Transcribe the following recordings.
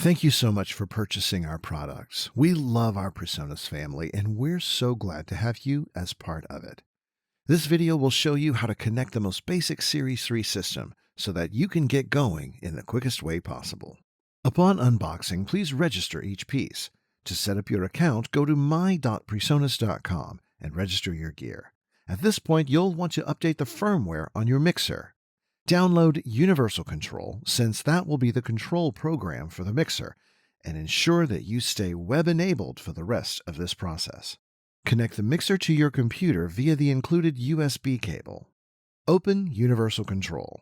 Thank you so much for purchasing our products. We love our PreSonus family, and we're so glad to have you as part of it. This video will show you how to connect the most basic Series 3 system so that you can get going in the quickest way possible. Upon unboxing, please register each piece. To set up your account, go to my.presonus.com and register your gear. At this point, you'll want to update the firmware on your mixer. Download Universal Control, since that will be the control program for the mixer, and ensure that you stay web-enabled for the rest of this process. Connect the mixer to your computer via the included USB cable. Open Universal Control.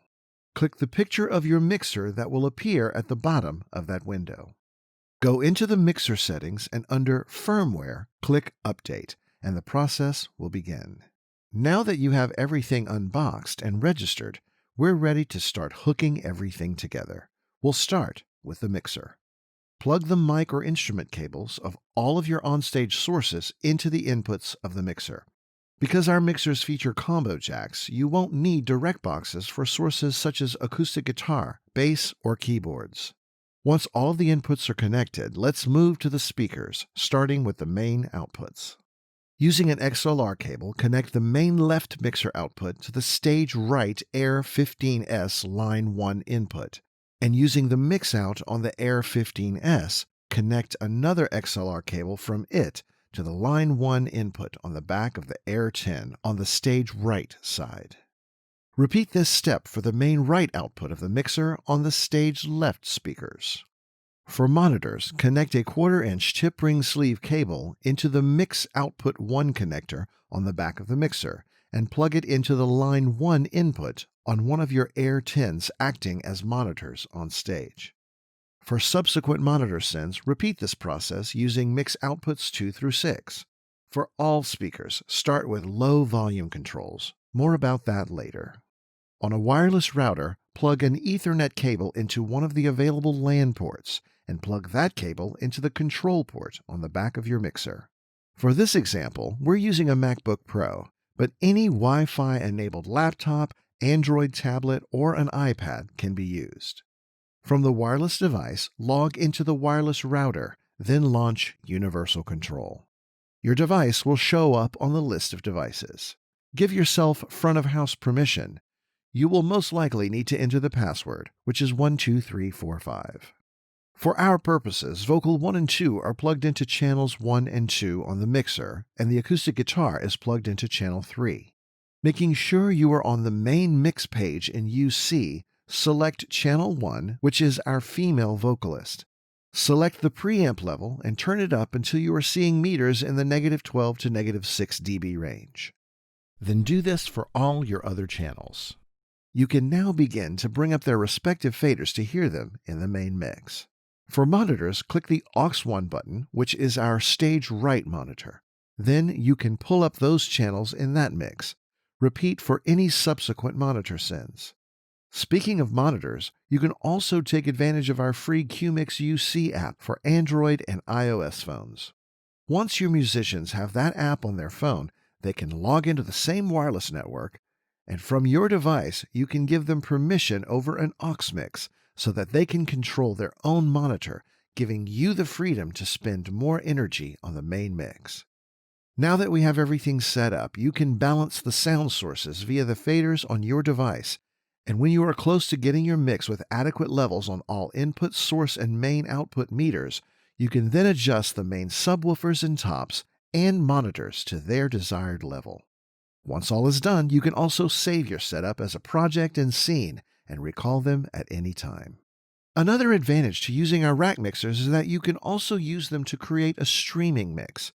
Click the picture of your mixer that will appear at the bottom of that window. Go into the mixer settings and under Firmware, click Update, and the process will begin. Now that you have everything unboxed and registered, we're ready to start hooking everything together. We'll start with the mixer. Plug the mic or instrument cables of all of your onstage sources into the inputs of the mixer. Because our mixers feature combo jacks, you won't need direct boxes for sources such as acoustic guitar, bass, or keyboards. Once all of the inputs are connected, let's move to the speakers, starting with the main outputs. Using an XLR cable, connect the main left mixer output to the stage right Air 15S line 1 input. And using the mix out on the Air 15S, connect another XLR cable from it to the line 1 input on the back of the Air 10 on the stage right side. Repeat this step for the main right output of the mixer on the stage left speakers. For monitors, connect a 1/4-inch tip ring sleeve cable into the Mix Output 1 connector on the back of the mixer and plug it into the line 1 input on one of your Air 10s acting as monitors on stage. For subsequent monitor sends, repeat this process using mix outputs 2 through 6. For all speakers, start with low volume controls. More about that later. On a wireless router, plug an Ethernet cable into one of the available LAN ports and plug that cable into the control port on the back of your mixer. For this example, we're using a MacBook Pro, but any Wi-Fi enabled laptop, Android tablet, or an iPad can be used. From the wireless device, log into the wireless router, then launch Universal Control. Your device will show up on the list of devices. Give yourself front-of-house permission. You will most likely need to enter the password, which is 12345. For our purposes, Vocal 1 and 2 are plugged into channels 1 and 2 on the mixer, and the acoustic guitar is plugged into channel 3. Making sure you are on the main mix page in UC, select channel 1, which is our female vocalist. Select the preamp level and turn it up until you are seeing meters in the -12 to -6 dB range. Then do this for all your other channels. You can now begin to bring up their respective faders to hear them in the main mix. For monitors, click the aux 1 button, which is our stage right monitor. Then you can pull up those channels in that mix. Repeat for any subsequent monitor sends. Speaking of monitors, you can also take advantage of our free QMix UC app for Android and iOS phones. Once your musicians have that app on their phone, they can log into the same wireless network, and from your device, you can give them permission over an aux mix so that they can control their own monitor, giving you the freedom to spend more energy on the main mix. Now that we have everything set up, you can balance the sound sources via the faders on your device, and when you are close to getting your mix with adequate levels on all input, source, and main output meters, you can then adjust the main subwoofers and tops and monitors to their desired level. Once all is done, you can also save your setup as a project and scene and recall them at any time. Another advantage to using our rack mixers is that you can also use them to create a streaming mix.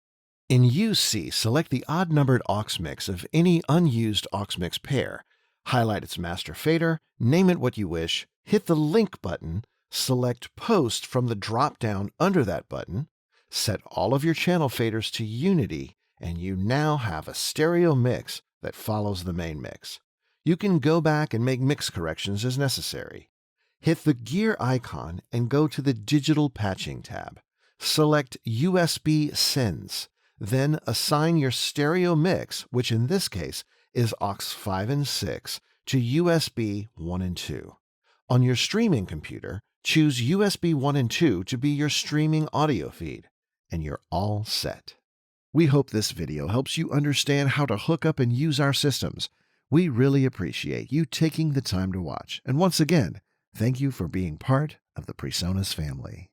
In UC, select the odd-numbered aux mix of any unused aux mix pair, highlight its master fader, name it what you wish, hit the link button, select Post from the drop-down under that button, set all of your channel faders to unity, and you now have a stereo mix that follows the main mix. You can go back and make mix corrections as necessary. Hit the gear icon and go to the Digital Patching tab. Select USB Sends, then assign your stereo mix, which in this case is aux 5 and 6, to USB 1 and 2. On your streaming computer, Choose USB 1 and 2 to be your streaming audio feed, and you're all set. We hope this video helps you understand how to hook up and use our systems. We really appreciate you taking the time to watch. And once again, thank you for being part of the PreSonus family.